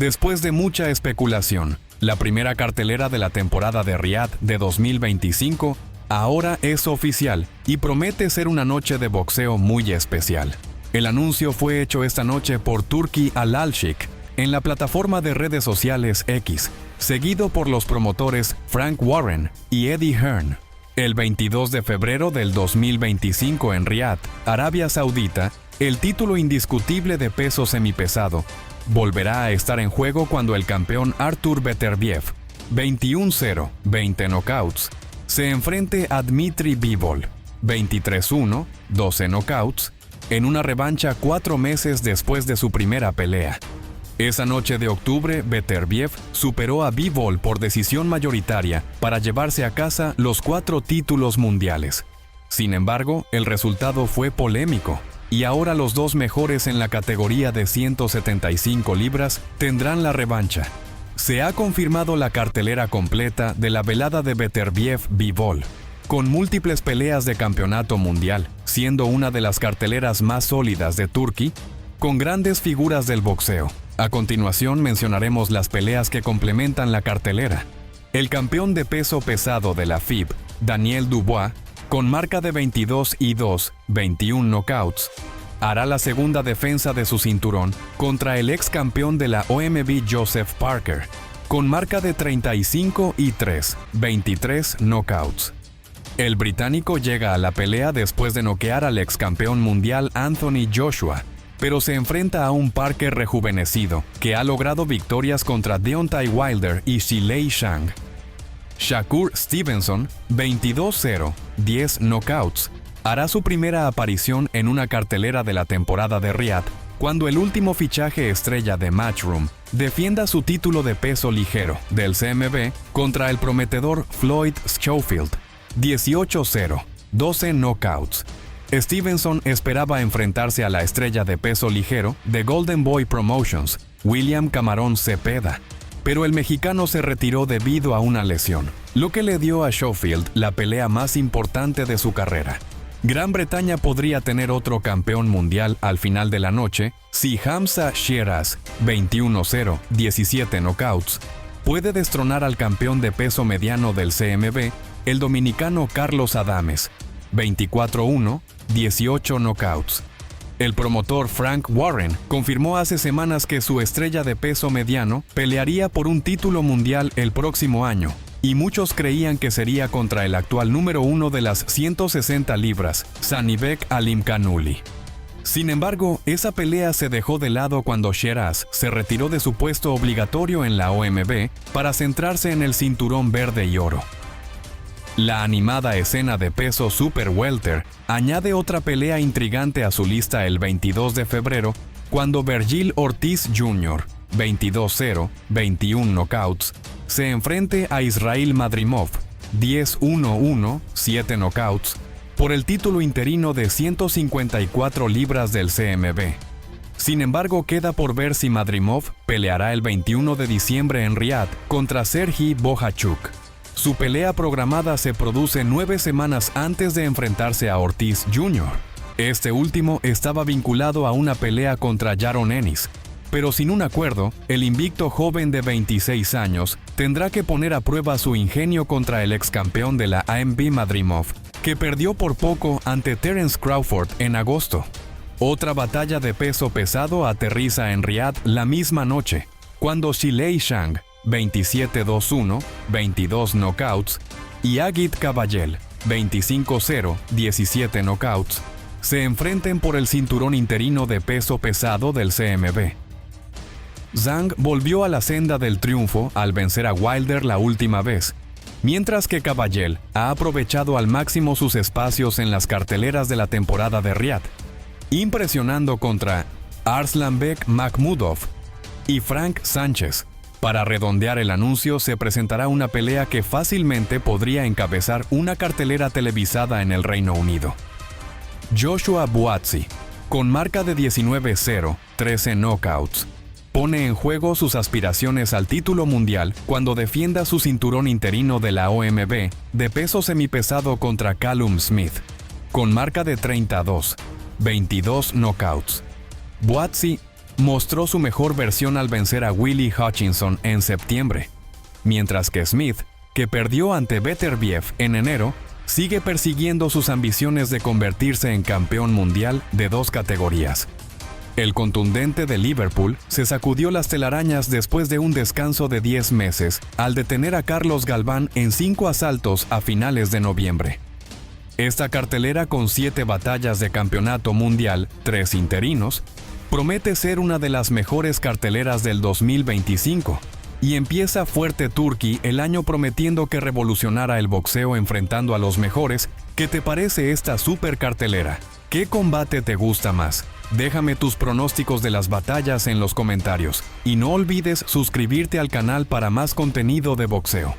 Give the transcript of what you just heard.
Después de mucha especulación, la primera cartelera de la temporada de Riyadh de 2025 ahora es oficial y promete ser una noche de boxeo muy especial. El anuncio fue hecho esta noche por Turki Al-Alshik en la plataforma de redes sociales X, seguido por los promotores Frank Warren y Eddie Hearn. El 22 de febrero del 2025 en Riyadh, Arabia Saudita, el título indiscutible de peso semipesado volverá a estar en juego cuando el campeón Artur Beterbiev, 21-0, 20 knockouts, se enfrente a Dmitry Bivol, 23-1, 12 knockouts, en una revancha 4 meses después de su primera pelea. Esa noche de octubre, Beterbiev superó a Bivol por decisión mayoritaria para llevarse a casa los 4 títulos mundiales. Sin embargo, el resultado fue polémico, y ahora los dos mejores en la categoría de 175 libras tendrán la revancha. Se ha confirmado la cartelera completa de la velada de Beterbiev-Bivol, con múltiples peleas de campeonato mundial, siendo una de las carteleras más sólidas de Turquía, con grandes figuras del boxeo. A continuación mencionaremos las peleas que complementan la cartelera. El campeón de peso pesado de la FIB, Daniel Dubois, con marca de 22-2, 21 knockouts, hará la segunda defensa de su cinturón contra el ex campeón de la OMB Joseph Parker, con marca de 35-3, 23 knockouts. El británico llega a la pelea después de noquear al ex campeón mundial Anthony Joshua, pero se enfrenta a un Parker rejuvenecido que ha logrado victorias contra Deontay Wilder y Zhilei Zhang. Shakur Stevenson, 22-0, 10 knockouts, hará su primera aparición en una cartelera de la temporada de Riyadh cuando el último fichaje estrella de Matchroom defienda su título de peso ligero del CMB contra el prometedor Floyd Schofield, 18-0, 12 knockouts. Stevenson esperaba enfrentarse a la estrella de peso ligero de Golden Boy Promotions, William Camarón Cepeda, pero el mexicano se retiró debido a una lesión, lo que le dio a Schofield la pelea más importante de su carrera. Gran Bretaña podría tener otro campeón mundial al final de la noche si Hamza Sheeraz, 21-0, 17 knockouts, puede destronar al campeón de peso mediano del CMB, el dominicano Carlos Adames, 24-1, 18 knockouts. El promotor Frank Warren confirmó hace semanas que su estrella de peso mediano pelearía por un título mundial el próximo año, y muchos creían que sería contra el actual número 1 de las 160 libras, Zanibek Alimkhanuly. Sin embargo, esa pelea se dejó de lado cuando Sheeraz se retiró de su puesto obligatorio en la OMB para centrarse en el cinturón verde y oro. La animada escena de peso Super Welter añade otra pelea intrigante a su lista el 22 de febrero, cuando Vergil Ortiz Jr., 22-0, 21 knockouts, se enfrente a Israil Madrimov, 10-1-1, 7 knockouts, por el título interino de 154 libras del CMB. Sin embargo, queda por ver si Madrimov peleará el 21 de diciembre en Riyadh contra Serhii Bohachuk. Su pelea programada se produce 9 semanas antes de enfrentarse a Ortiz Jr. Este último estaba vinculado a una pelea contra Yaron Ennis, pero sin un acuerdo, el invicto joven de 26 años tendrá que poner a prueba su ingenio contra el ex campeón de la AMB Madrimov, que perdió por poco ante Terence Crawford en agosto. Otra batalla de peso pesado aterriza en Riyadh la misma noche, cuando Zhilei Zhang, 27-2-1, 22 knockouts, y Agit Kabayel, 25-0, 17 knockouts, se enfrenten por el cinturón interino de peso pesado del CMB. Zhang volvió a la senda del triunfo al vencer a Wilder la última vez, mientras que Kabayel ha aprovechado al máximo sus espacios en las carteleras de la temporada de Riyadh, impresionando contra Arslanbek Makhmudov y Frank Sánchez. Para redondear el anuncio, se presentará una pelea que fácilmente podría encabezar una cartelera televisada en el Reino Unido. Joshua Buatsi, con marca de 19-0, 13 knockouts, pone en juego sus aspiraciones al título mundial cuando defienda su cinturón interino de la OMB de peso semipesado contra Callum Smith, con marca de 32, 22 knockouts. Buatsi mostró su mejor versión al vencer a Willie Hutchinson en septiembre, mientras que Smith, que perdió ante Beterbiev en enero, sigue persiguiendo sus ambiciones de convertirse en campeón mundial de 2 categorías. El contundente de Liverpool se sacudió las telarañas después de un descanso de 10 meses al detener a Carlos Galván en 5 asaltos a finales de noviembre. Esta cartelera, con 7 batallas de campeonato mundial, 3 interinos, promete ser una de las mejores carteleras del 2025, y empieza fuerte Turki el año prometiendo que revolucionará el boxeo enfrentando a los mejores. ¿Qué te parece esta super cartelera? ¿Qué combate te gusta más? Déjame tus pronósticos de las batallas en los comentarios y no olvides suscribirte al canal para más contenido de boxeo.